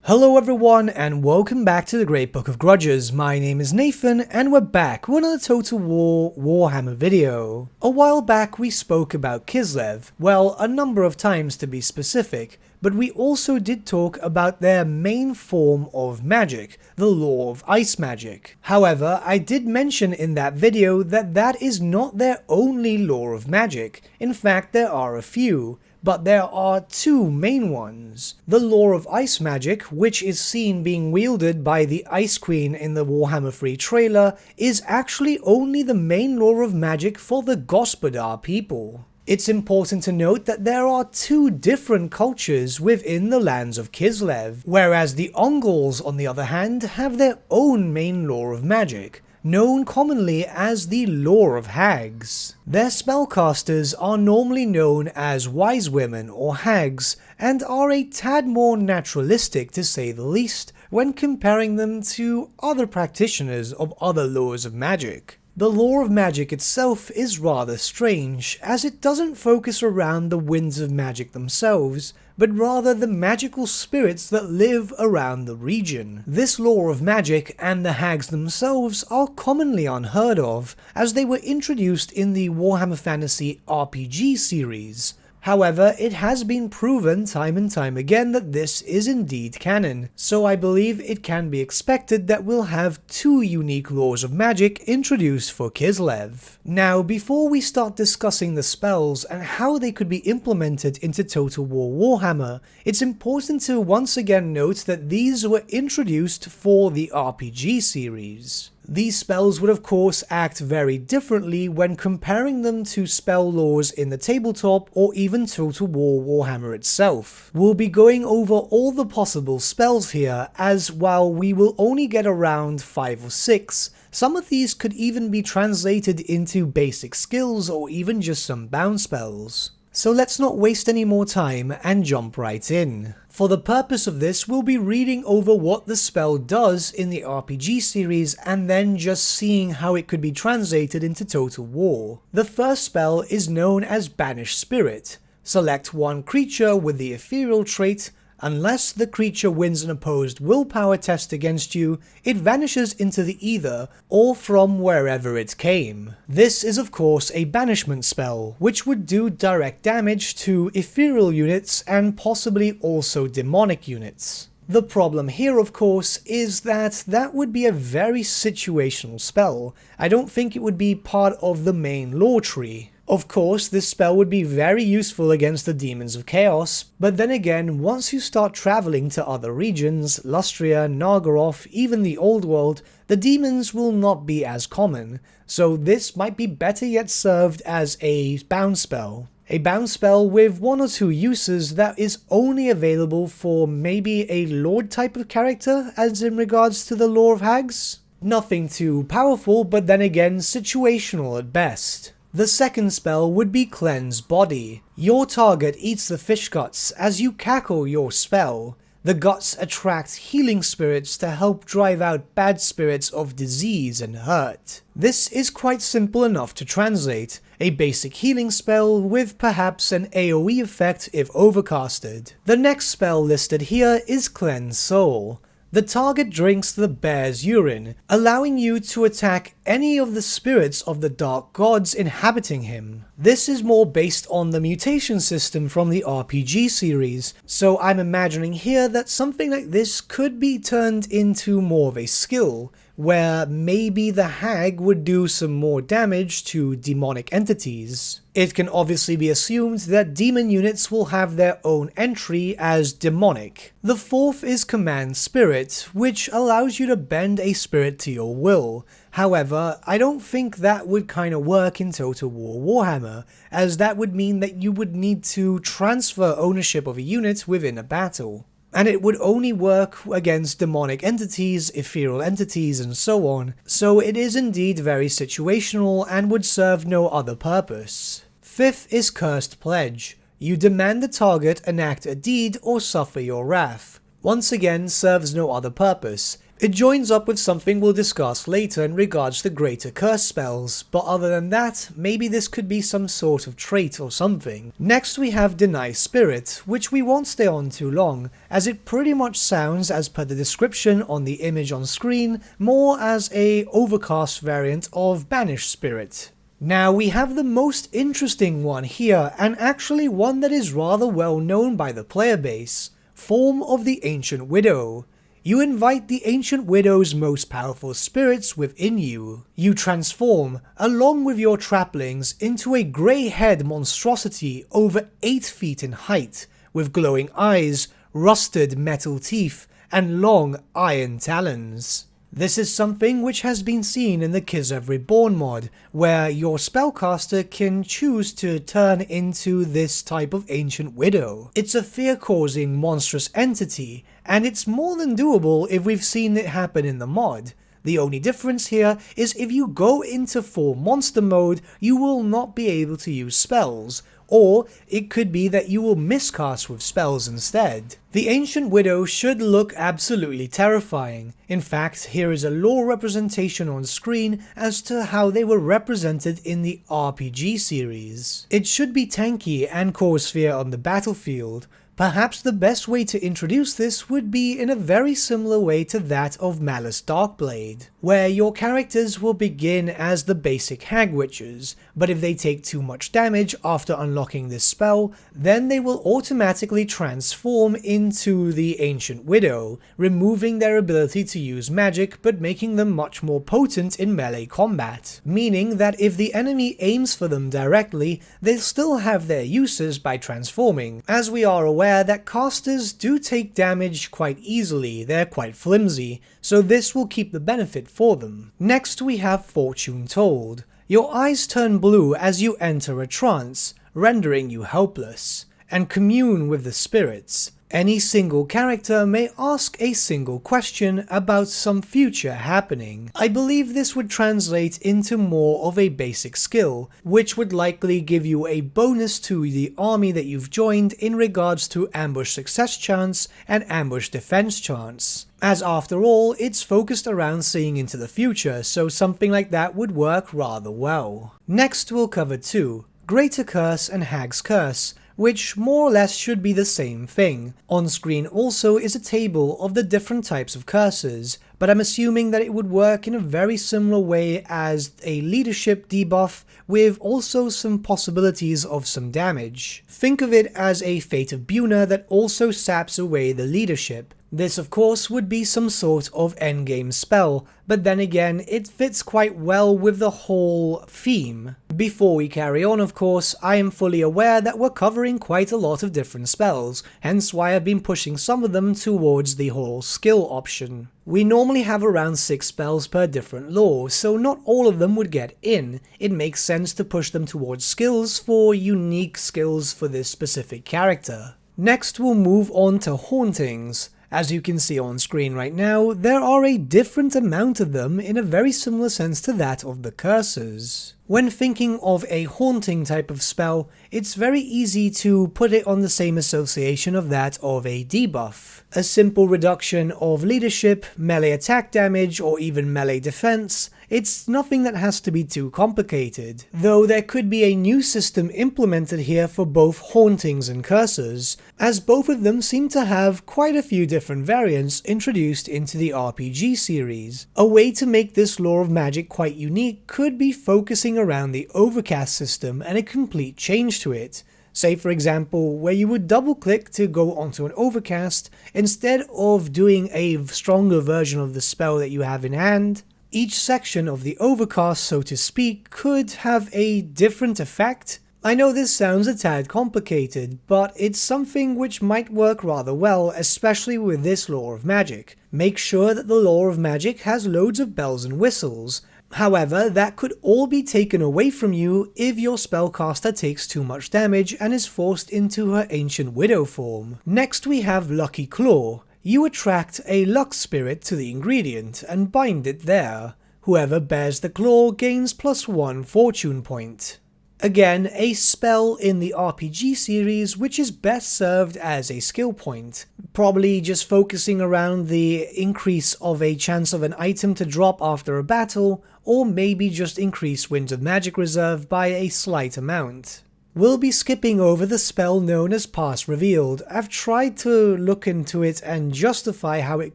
Hello everyone and welcome back to the Great Book of Grudges. My name is Nathan and we're back with another Total War Warhammer video. A while back we spoke about Kislev, well, a number of times to be specific, but we also did talk about their main form of magic, the law of ice magic. However, I did mention in that video that that is not their only law of magic. In fact, there are a few. But there are two main ones. The law of ice magic, which is seen being wielded by the Ice Queen in the Warhammer 3 trailer, is actually only the main law of magic for the Gospodar people. It's important to note that there are two different cultures within the lands of Kislev, whereas the Ongals, on the other hand, have their own main law of magic, known commonly as the Law of Hags. Their spellcasters are normally known as wise women or hags, and are a tad more naturalistic to say the least when comparing them to other practitioners of other laws of magic. The law of magic itself is rather strange, as it doesn't focus around the winds of magic themselves, but rather the magical spirits that live around the region. This law of magic and the hags themselves are commonly unheard of, as they were introduced in the Warhammer Fantasy RPG series. However, it has been proven time and time again that this is indeed canon, so I believe it can be expected that we'll have two unique laws of magic introduced for Kislev. Now, before we start discussing the spells and how they could be implemented into Total War Warhammer, it's important to once again note that these were introduced for the RPG series. These spells would of course act very differently when comparing them to spell laws in the tabletop or even Total War Warhammer itself. We'll be going over all the possible spells here, as while we will only get around 5 or 6, some of these could even be translated into basic skills or even just some bound spells. So let's not waste any more time and jump right in. For the purpose of this, we'll be reading over what the spell does in the RPG series and then just seeing how it could be translated into Total War. The first spell is known as Banish Spirit. Select one creature with the ethereal trait. Unless the creature wins an opposed willpower test against you, it vanishes into the ether or from wherever it came. This is of course a banishment spell, which would do direct damage to ethereal units and possibly also demonic units. The problem here, of course, is that that would be a very situational spell. I don't think it would be part of the main lore tree. Of course, this spell would be very useful against the Demons of Chaos, but then again, once you start traveling to other regions, Lustria, Nargoroth, even the Old World, the demons will not be as common, so this might be better yet served as a bound spell. A bound spell with one or two uses that is only available for maybe a Lord type of character, as in regards to the Law of Hags. Nothing too powerful, but then again situational at best. The second spell would be Cleanse Body. Your target eats the fish guts as you cackle your spell. The guts attract healing spirits to help drive out bad spirits of disease and hurt. This is quite simple enough to translate, a basic healing spell with perhaps an AoE effect if overcasted. The next spell listed here is Cleanse Soul. The target drinks the bear's urine, allowing you to attack any of the spirits of the dark gods inhabiting him. This is more based on the mutation system from the RPG series, so I'm imagining here that something like this could be turned into more of a skill, where maybe the hag would do some more damage to demonic entities. It can obviously be assumed that demon units will have their own entry as demonic. The fourth is Command Spirit, which allows you to bend a spirit to your will. However, I don't think that would kinda work in Total War Warhammer, as that would mean that you would need to transfer ownership of a unit within a battle. And it would only work against demonic entities, ethereal entities, and so on, so it is indeed very situational and would serve no other purpose. Fifth is Cursed Pledge. You demand the target enact a deed or suffer your wrath. Once again serves no other purpose. It joins up with something we'll discuss later in regards to greater curse spells, but other than that, maybe this could be some sort of trait or something. Next we have Deny Spirit, which we won't stay on too long, as it pretty much sounds, as per the description on the image on screen, more as a overcast variant of Banish Spirit. Now we have the most interesting one here, and actually one that is rather well known by the player base, Form of the Ancient Widow. You invite the Ancient Widow's most powerful spirits within you. You transform, along with your traplings, into a grey-haired monstrosity over 8 feet in height, with glowing eyes, rusted metal teeth, and long iron talons. This is something which has been seen in the Kislev Reborn mod, where your spellcaster can choose to turn into this type of Ancient Widow. It's a fear-causing monstrous entity, and it's more than doable if we've seen it happen in the mod. The only difference here is if you go into full monster mode, you will not be able to use spells, or it could be that you will miscast with spells instead. The Ancient Widow should look absolutely terrifying. In fact, here is a lore representation on screen as to how they were represented in the RPG series. It should be tanky and cause fear on the battlefield. Perhaps the best way to introduce this would be in a very similar way to that of Malice Darkblade, where your characters will begin as the basic Hag Witchers, but if they take too much damage after unlocking this spell, then they will automatically transform into the Ancient Widow, removing their ability to use magic but making them much more potent in melee combat, meaning that if the enemy aims for them directly, they'll still have their uses by transforming. As we are aware that casters do take damage quite easily, they're quite flimsy, so this will keep the benefit for them. Next we have Fortune Told. Your eyes turn blue as you enter a trance, rendering you helpless, and commune with the spirits. Any single character may ask a single question about some future happening. I believe this would translate into more of a basic skill, which would likely give you a bonus to the army that you've joined in regards to ambush success chance and ambush defense chance. As after all, it's focused around seeing into the future, so something like that would work rather well. Next we'll cover 2, Greater Curse and Hag's Curse, which more or less should be the same thing. On screen also is a table of the different types of curses, but I'm assuming that it would work in a very similar way as a leadership debuff, with also some possibilities of some damage. Think of it as a Fate of Buna that also saps away the leadership. This of course would be some sort of endgame spell, but then again it fits quite well with the whole theme. Before we carry on of course, I am fully aware that we're covering quite a lot of different spells, hence why I've been pushing some of them towards the whole skill option. We normally have around 6 spells per different lore, so not all of them would get in. It makes sense to push them towards skills for unique skills for this specific character. Next we'll move on to Hauntings. As you can see on screen right now, there are a different amount of them in a very similar sense to that of the curses. When thinking of a haunting type of spell, it's very easy to put it on the same association of that of a debuff. A simple reduction of leadership, melee attack damage, or even melee defense. It's nothing that has to be too complicated, though there could be a new system implemented here for both hauntings and curses, as both of them seem to have quite a few different variants introduced into the RPG series. A way to make this lore of magic quite unique could be focusing around the overcast system and a complete change to it. Say for example, where you would double click to go onto an overcast, instead of doing a stronger version of the spell that you have in hand. Each section of the overcast, so to speak, could have a different effect. I know this sounds a tad complicated, but it's something which might work rather well, especially with this lore of magic. Make sure that the lore of magic has loads of bells and whistles. However, that could all be taken away from you if your spellcaster takes too much damage and is forced into her Ancient Widow form. Next we have Lucky Claw. You attract a luck spirit to the ingredient and bind it there. Whoever bears the claw gains +1 fortune point. Again, a spell in the RPG series which is best served as a skill point, probably just focusing around the increase of a chance of an item to drop after a battle, or maybe just increase Winds of Magic reserve by a slight amount. We'll be skipping over the spell known as Past Revealed. I've tried to look into it and justify how it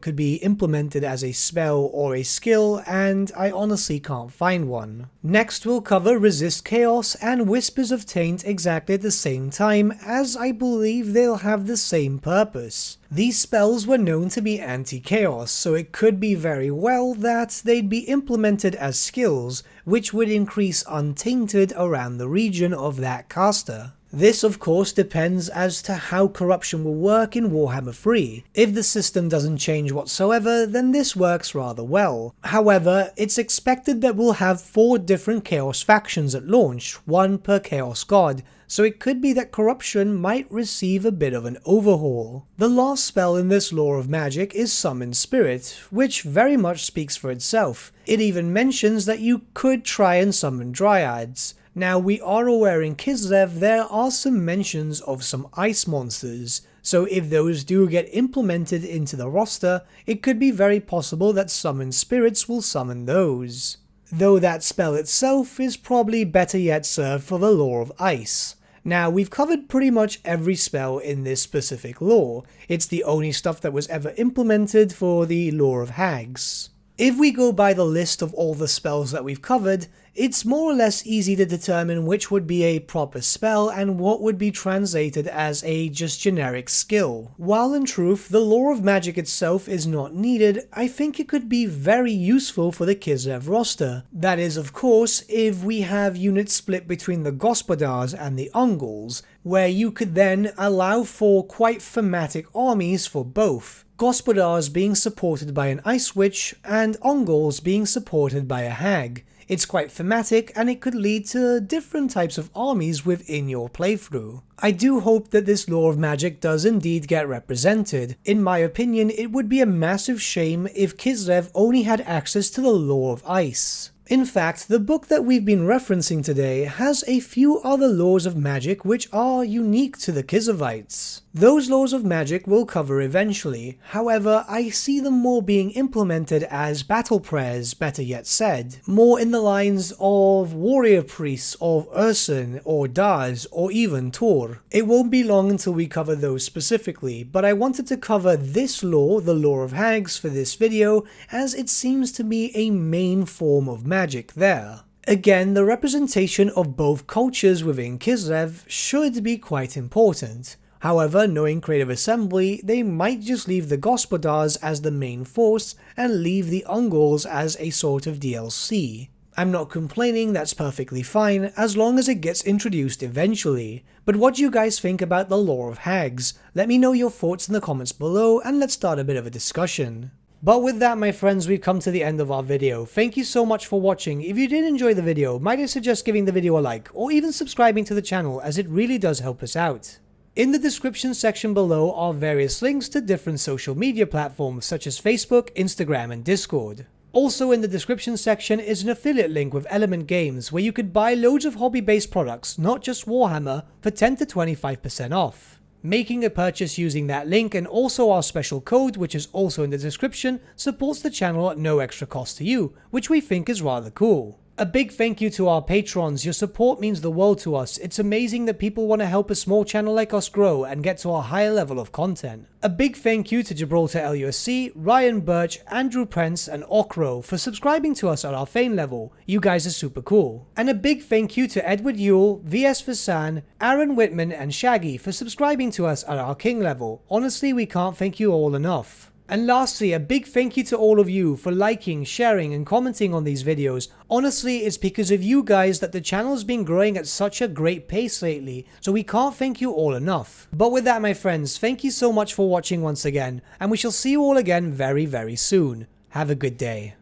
could be implemented as a spell or a skill, and I honestly can't find one. Next we'll cover Resist Chaos and Whispers of Taint exactly at the same time, as I believe they'll have the same purpose. These spells were known to be anti-chaos, so it could be very well that they'd be implemented as skills, which would increase Untainted around the region of that caster. This of course depends as to how corruption will work in Warhammer 3. If the system doesn't change whatsoever, then this works rather well. However, it's expected that we'll have 4 different Chaos factions at launch, 1 per Chaos God, so it could be that corruption might receive a bit of an overhaul. The last spell in this lore of magic is Summon Spirit, which very much speaks for itself. It even mentions that you could try and summon dryads. Now we are aware in Kislev there are some mentions of some ice monsters, so if those do get implemented into the roster, it could be very possible that Summon Spirits will summon those. Though that spell itself is probably better yet served for the lore of ice. Now, we've covered pretty much every spell in this specific lore. It's the only stuff that was ever implemented for the lore of Hags. If we go by the list of all the spells that we've covered, it's more or less easy to determine which would be a proper spell and what would be translated as a just generic skill. While in truth, the lore of magic itself is not needed, I think it could be very useful for the Kislev roster. That is, of course, if we have units split between the Gospodars and the Ungles, where you could then allow for quite thematic armies for both. Gospodars being supported by an Ice Witch, and Ungles being supported by a Hag. It's quite thematic, and it could lead to different types of armies within your playthrough. I do hope that this lore of magic does indeed get represented. In my opinion, it would be a massive shame if Kislev only had access to the lore of ice. In fact, the book that we've been referencing today has a few other laws of magic which are unique to the Kislevites. Those laws of magic we'll cover eventually, however I see them more being implemented as battle prayers, better yet said, more in the lines of warrior priests of Ursun or Daz or even Tor. It won't be long until we cover those specifically, but I wanted to cover this lore, the lore of Hags, for this video as it seems to be a main form of magic there. Again, the representation of both cultures within Kislev should be quite important. However, knowing Creative Assembly, they might just leave the Gospodars as the main force and leave the Ungles as a sort of DLC. I'm not complaining, that's perfectly fine, as long as it gets introduced eventually. But what do you guys think about the lore of Hags? Let me know your thoughts in the comments below and let's start a bit of a discussion. But with that, my friends, we've come to the end of our video. Thank you so much for watching. If you did enjoy the video, might I suggest giving the video a like, or even subscribing to the channel, as it really does help us out. In the description section below are various links to different social media platforms such as Facebook, Instagram and Discord. Also in the description section is an affiliate link with Element Games where you could buy loads of hobby-based products, not just Warhammer, for 10 to 25% off. Making a purchase using that link and also our special code, which is also in the description, supports the channel at no extra cost to you, which we think is rather cool. A big thank you to our patrons. Your support means the world to us. It's amazing that people want to help a small channel like us grow and get to a higher level of content. A big thank you to Gibraltar LUSC, Ryan Bertsche, Andrew Prince and Okro for subscribing to us at our Fane level. You guys are super cool. And a big thank you to Edward Yule, VS Vasan, Aaron Whitman and Shaggy for subscribing to us at our King level. Honestly, we can't thank you all enough. And lastly, a big thank you to all of you for liking, sharing and commenting on these videos. Honestly, it's because of you guys that the channel's been growing at such a great pace lately, so we can't thank you all enough. But with that, my friends, thank you so much for watching once again, and we shall see you all again very, very soon. Have a good day.